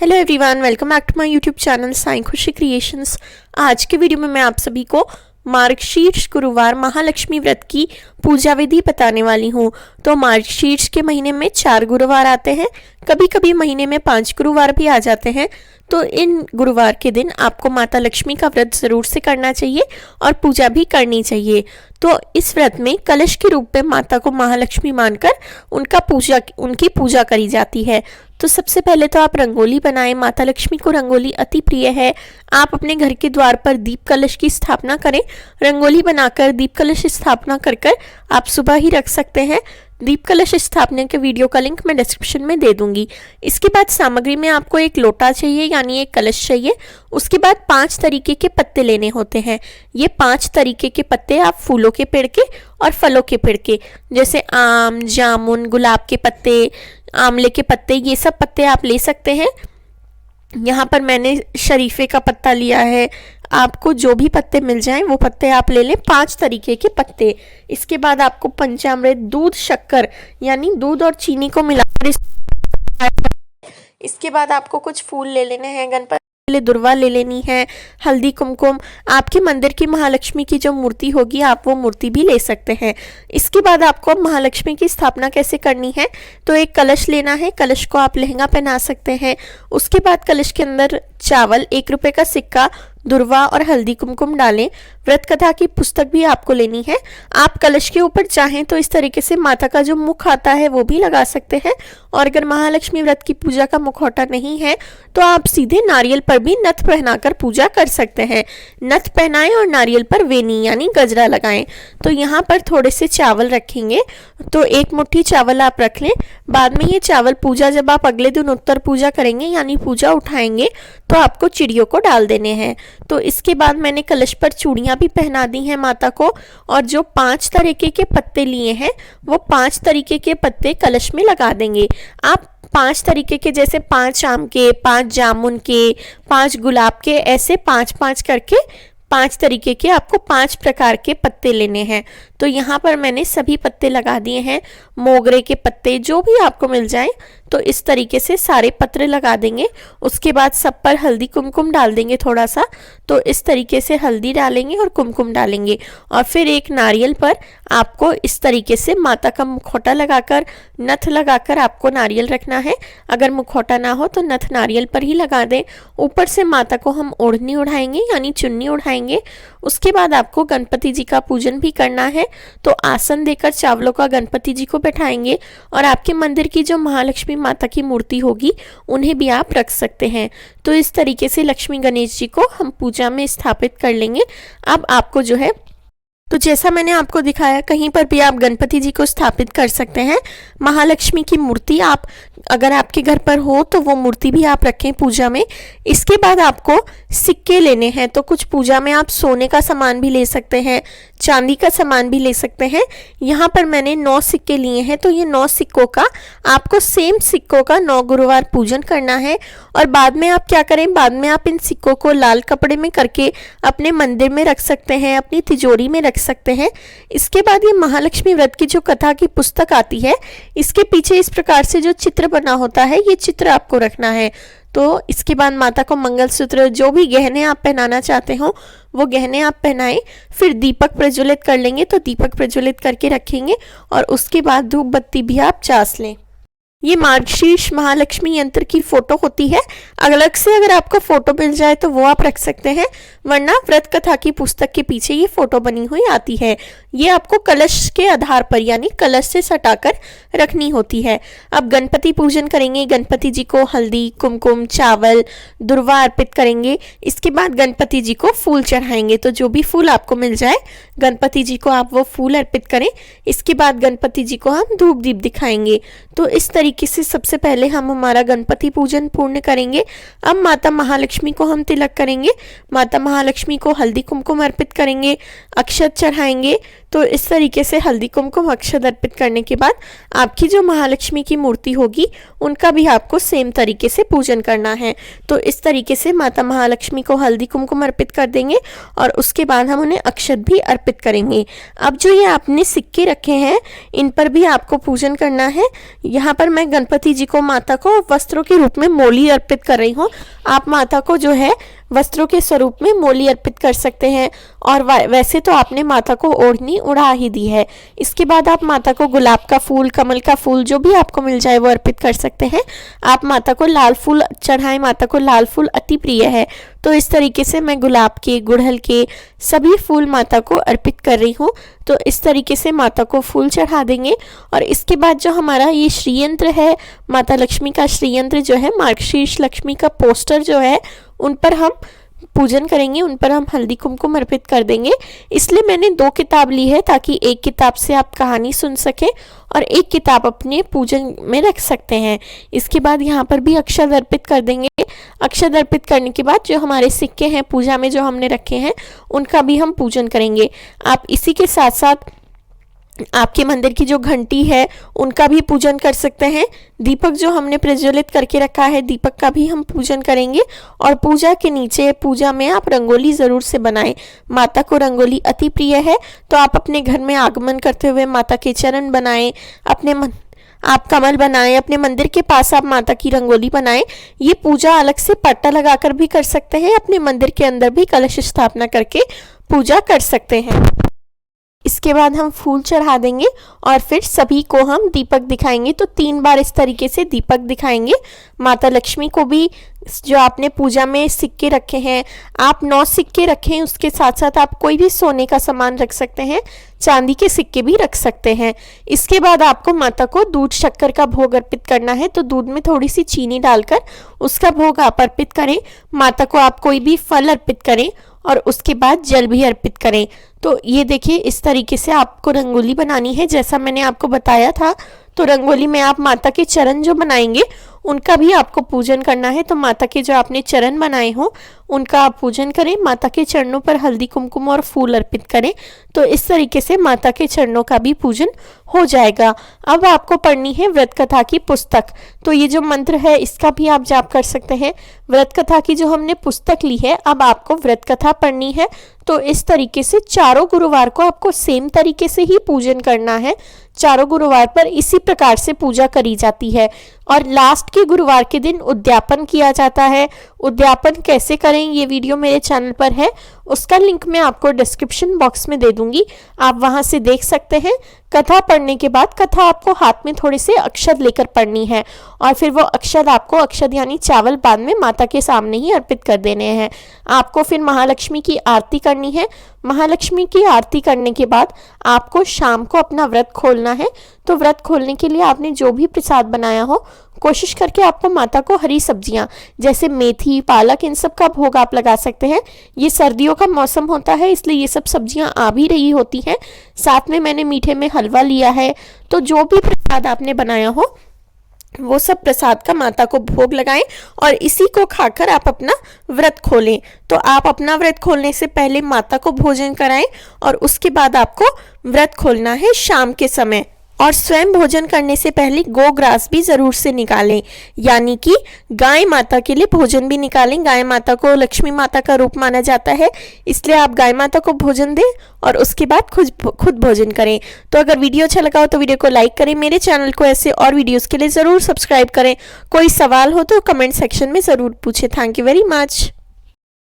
Hello everyone, welcome back to my YouTube channel Sai Khushi creations. आज के video में मैं आप सभी को मार्गशीर्ष गुरुवार महालक्ष्मी व्रत की पूजा विधि बताने वाली हूँ। तो मार्गशीर्ष के महीने में 4 गुरुवार आते हैं, कभी कभी महीने में 5 गुरुवार भी आ जाते हैं। तो इन गुरुवार के दिन आपको माता लक्ष्मी का व्रत ज़रूर से करना चाहिए और पूजा भी करनी चाहिए। तो इस व्रत में कलश के रूप में माता को महालक्ष्मी मानकर उनकी पूजा करी जाती है। तो सबसे पहले तो आप रंगोली बनाएं। माता लक्ष्मी को रंगोली अति प्रिय है। आप अपने घर के द्वार पर दीप कलश की स्थापना करें। रंगोली बनाकर दीप कलश स्थापना कर आप सुबह ही रख सकते हैं। दीप कलश स्थापना के वीडियो का लिंक मैं डिस्क्रिप्शन में दे दूंगी। इसके बाद सामग्री में आपको एक लोटा चाहिए, यानी एक कलश चाहिए। उसके बाद 5 तरीके के पत्ते लेने होते हैं। ये 5 तरीके के पत्ते आप फूलों के पेड़ के और फलों के पेड़ के, जैसे आम, जामुन, गुलाब के पत्ते, आंवले के पत्ते, ये सब पत्ते आप ले सकते हैं। यहाँ पर मैंने शरीफे का पत्ता लिया है। आपको जो भी पत्ते मिल जाएं वो पत्ते आप ले लें, 5 तरीके के पत्ते। इसके बाद आपको पंचामृत, दूध, शक्कर यानी दूध और चीनी को मिलाकर इसके बाद आपको कुछ फूल ले लेने हैं। गणपति दुर्वा ले लेनी है, हल्दी, कुमकुम। आपके मंदिर की महालक्ष्मी की जो मूर्ति होगी आप वो मूर्ति भी ले सकते हैं। इसके बाद आपको महालक्ष्मी की स्थापना कैसे करनी है, तो एक कलश लेना है। कलश को आप लहंगा पहना सकते हैं। उसके बाद कलश के अंदर चावल, 1 रुपए का सिक्का, दुर्वा और हल्दी, कुमकुम डालें। व्रत कथा की पुस्तक भी आपको लेनी है। आप कलश के ऊपर चाहें तो इस तरीके से माता का जो मुख आता है वो भी लगा सकते हैं, और अगर महालक्ष्मी व्रत की पूजा का मुखौटा नहीं है तो आप सीधे नारियल पर भी नथ पहनाकर पूजा कर सकते हैं। नथ पहनाएं और नारियल पर वेनी यानी गजरा लगाएं। तो यहाँ पर थोड़े से चावल रखेंगे, तो 1 मुट्ठी चावल आप रख लें। बाद में ये चावल पूजा जब आप अगले दिन उत्तर पूजा करेंगे यानी पूजा उठाएंगे तो आपको चिड़ियों को डाल देने हैं। तो इसके बाद मैंने कलश पर चूड़ियाँ भी पहना दी हैं माता को, और जो 5 तरीके के पत्ते लिए हैं वो 5 तरीके के पत्ते कलश में लगा देंगे। आप 5 तरीके के, जैसे 5 आम के, 5 जामुन के, 5 गुलाब के, ऐसे 5-5 करके 5 तरीके के आपको 5 प्रकार के पत्ते लेने हैं। तो यहाँ पर मैंने सभी पत्ते लगा दिए हैं। मोगरे के पत्ते जो भी आपको मिल जाए तो इस तरीके से सारे पत्ते लगा देंगे। उसके बाद सब पर हल्दी कुमकुम डाल देंगे थोड़ा सा। तो इस तरीके से हल्दी डालेंगे और कुमकुम डालेंगे, और फिर एक नारियल पर आपको इस तरीके से माता का मुखौटा लगाकर, नथ लगाकर आपको नारियल रखना है। अगर मुखौटा ना हो तो नथ नारियल पर ही लगा दें। ऊपर से माता को हम ओढ़नी उड़ाएंगे यानी चुन्नी उड़ाएंगे। उसके बाद आपको गणपति जी का पूजन भी करना है। तो आसन देकर चावलों का गणपति जी को बैठाएंगे, और आपके मंदिर की जो महालक्ष्मी माता की मूर्ति होगी उन्हें भी आप रख सकते हैं। तो इस तरीके से लक्ष्मी गणेश जी को हम पूजा में स्थापित कर लेंगे। अब आपको जो है, तो जैसा मैंने आपको दिखाया, कहीं पर भी आप गणपति जी को स्थापित कर सकते हैं। महालक्ष्मी की मूर्ति आप अगर आपके घर पर हो तो वो मूर्ति भी आप रखें पूजा में। इसके बाद आपको सिक्के लेने हैं। तो कुछ पूजा में आप सोने का सामान भी ले सकते हैं, चांदी का सामान भी ले सकते हैं। यहाँ पर मैंने 9 सिक्के लिए हैं। तो ये 9 सिक्कों का आपको सेम सिक्कों का 9 गुरुवार पूजन करना है। और बाद में आप क्या करें, बाद में आप इन सिक्कों को लाल कपड़े में करके अपने मंदिर में रख सकते हैं, अपनी तिजोरी में रख सकते हैं। इसके बाद ये महालक्ष्मी व्रत की जो कथा की पुस्तक आती है, इसके पीछे इस प्रकार से जो चित्र बना होता है, ये चित्र आपको रखना है। तो इसके बाद माता को मंगलसूत्र, जो भी गहने आप पहनाना चाहते हो वो गहने आप पहनाएं। फिर दीपक प्रज्वलित कर लेंगे, तो दीपक प्रज्वलित करके रखेंगे, और उसके बाद धूप बत्ती भी आप चास लें। ये मार्गशीर्ष महालक्ष्मी यंत्र की फोटो होती है। अलग से अगर आपको फोटो मिल जाए तो वो आप रख सकते हैं, वरना व्रत कथा की पुस्तक के पीछे ये फोटो बनी हुई आती है। ये आपको कलश के आधार पर यानी कलश से सटाकर रखनी होती है। अब गणपति पूजन करेंगे। गणपति जी को हल्दी, कुमकुम, चावल, दुर्वा अर्पित करेंगे। इसके बाद गणपति जी को फूल चढ़ाएंगे। तो जो भी फूल आपको मिल जाए गणपति जी को आप वो फूल अर्पित करें। इसके बाद गणपति जी को हम धूप दीप दिखाएंगे। तो इस तरीके से सबसे पहले हम हमारा गणपति पूजन पूर्ण करेंगे। अब माता महालक्ष्मी को हम तिलक करेंगे। माता महालक्ष्मी को हल्दी कुमकुम अर्पित करेंगे, अक्षत चढ़ाएंगे। तो इस तरीके से हल्दी कुमकुम अक्षत अर्पित करने के बाद आपकी जो महालक्ष्मी की मूर्ति होगी उनका भी आपको सेम तरीके से पूजन करना है। तो इस तरीके से माता महालक्ष्मी को हल्दी कुमकुम अर्पित कर देंगे और उसके बाद हम उन्हें अक्षत भी अर्पित करेंगे। अब जो ये आपने सिक्के रखे हैं इन पर भी आपको पूजन करना है। यहाँ पर मैं गणपति जी को माता को वस्त्रों के रूप में मोली अर्पित कर रही हूँ। आप माता को जो है वस्त्रों के स्वरूप में मोली अर्पित कर सकते हैं और वैसे तो आपने माता को ओढ़नी उड़ा ही दी है। इसके बाद आप माता को गुलाब का फूल, कमल का फूल जो भी आपको मिल जाए वो अर्पित कर सकते हैं। आप माता को लाल फूल चढ़ाएं, माता को लाल फूल अति प्रिय है। तो इस तरीके से मैं गुलाब के, गुड़हल के सभी फूल माता को अर्पित कर रही हूँ। तो इस तरीके से माता को फूल चढ़ा देंगे और इसके बाद जो हमारा ये श्रीयंत्र है, माता लक्ष्मी का श्रीयंत्र जो है, मार्गशीर्ष लक्ष्मी का पोस्टर जो है, उन पर हम पूजन करेंगे, उन पर हम हल्दी कुमकुम अर्पित कर देंगे। इसलिए मैंने 2 किताब ली है ताकि एक किताब से आप कहानी सुन सकें और एक किताब अपने पूजन में रख सकते हैं। इसके बाद यहाँ पर भी अक्षत अर्पित कर देंगे। अक्षत अर्पित करने के बाद जो हमारे सिक्के हैं पूजा में जो हमने रखे हैं उनका भी हम पूजन करेंगे। आप इसी के साथ साथ आपके मंदिर की जो घंटी है उनका भी पूजन कर सकते हैं। दीपक जो हमने प्रज्वलित करके रखा है, दीपक का भी हम पूजन करेंगे। और पूजा के नीचे, पूजा में आप रंगोली ज़रूर से बनाएं। माता को रंगोली अति प्रिय है, तो आप अपने घर में आगमन करते हुए माता के चरण बनाएं, आप कमल बनाएं, अपने मंदिर के पास आप माता की रंगोली बनाएं। ये पूजा अलग से पट्टा लगाकर भी कर सकते हैं, अपने मंदिर के अंदर भी कलश स्थापना करके पूजा कर सकते हैं। इसके बाद हम फूल चढ़ा देंगे और फिर सभी को हम दीपक दिखाएंगे। तो 3 बार इस तरीके से दीपक दिखाएंगे। माता लक्ष्मी को भी जो आपने पूजा में सिक्के रखे हैं, आप 9 सिक्के रखें, उसके साथ साथ आप कोई भी सोने का सामान रख सकते हैं, चांदी के सिक्के भी रख सकते हैं। इसके बाद आपको माता को दूध शक्कर का भोग अर्पित करना है। तो दूध में थोड़ी सी चीनी डालकर उसका भोग आप अर्पित करें। माता को आप कोई भी फल अर्पित करें और उसके बाद जल भी अर्पित करें। तो ये देखिए, इस तरीके से आपको रंगोली बनानी है जैसा मैंने आपको बताया था। तो रंगोली में आप माता के चरण जो बनाएंगे उनका भी आपको पूजन करना है। तो माता के जो आपने चरण बनाए हो उनका आप पूजन करें, माता के चरणों पर हल्दी कुमकुम और फूल अर्पित करें। तो इस तरीके से माता के चरणों का भी पूजन हो जाएगा। अब आपको पढ़नी है व्रत कथा की पुस्तक। तो ये जो मंत्र है इसका भी आप जाप कर सकते हैं। व्रत कथा की जो हमने पुस्तक ली है, अब आपको व्रत कथा पढ़नी है। तो इस तरीके से चारों गुरुवार को आपको सेम तरीके से ही पूजन करना है। चारों गुरुवार पर इसी प्रकार से पूजा करी जाती है और लास्ट के गुरुवार के दिन उद्यापन किया जाता है। उद्यापन कैसे करें ये वीडियो मेरे चैनल पर है, उसका लिंक मैं आपको डिस्क्रिप्शन बॉक्स में दे दूंगी, आप वहां से देख सकते हैं। कथा पढ़ने के बाद कथा आपको हाथ में थोड़े से अक्षत लेकर पढ़नी है और फिर वो अक्षत आपको, अक्षत यानी चावल, बाद में माता के सामने ही अर्पित कर देने हैं। आपको फिर महालक्ष्मी की आरती करनी है। महालक्ष्मी की आरती करने के बाद आपको शाम को अपना व्रत खोलना है। तो व्रत खोलने के लिए आपने जो भी प्रसाद बनाया हो, कोशिश करके आपको माता को हरी सब्जियां जैसे मेथी, पालक, इन सब का भोग आप लगा सकते हैं। ये सर्दियों का मौसम होता है इसलिए ये सब सब्जियां आ भी रही होती हैं। साथ में मैंने मीठे में हलवा लिया है। तो जो भी प्रसाद आपने बनाया हो वो सब प्रसाद का माता को भोग लगाएं और इसी को खाकर आप अपना व्रत खोलें। तो आप अपना व्रत खोलने से पहले माता को भोजन कराएं और उसके बाद आपको व्रत खोलना है शाम के समय। और स्वयं भोजन करने से पहले गोग्रास भी ज़रूर से निकालें, यानी कि गाय माता के लिए भोजन भी निकालें। गाय माता को लक्ष्मी माता का रूप माना जाता है, इसलिए आप गाय माता को भोजन दें और उसके बाद खुद भोजन करें। तो अगर वीडियो अच्छा लगा हो तो वीडियो को लाइक करें, मेरे चैनल को ऐसे और वीडियोज़ के लिए ज़रूर सब्सक्राइब करें। कोई सवाल हो तो कमेंट सेक्शन में ज़रूर पूछें। Thank you very much.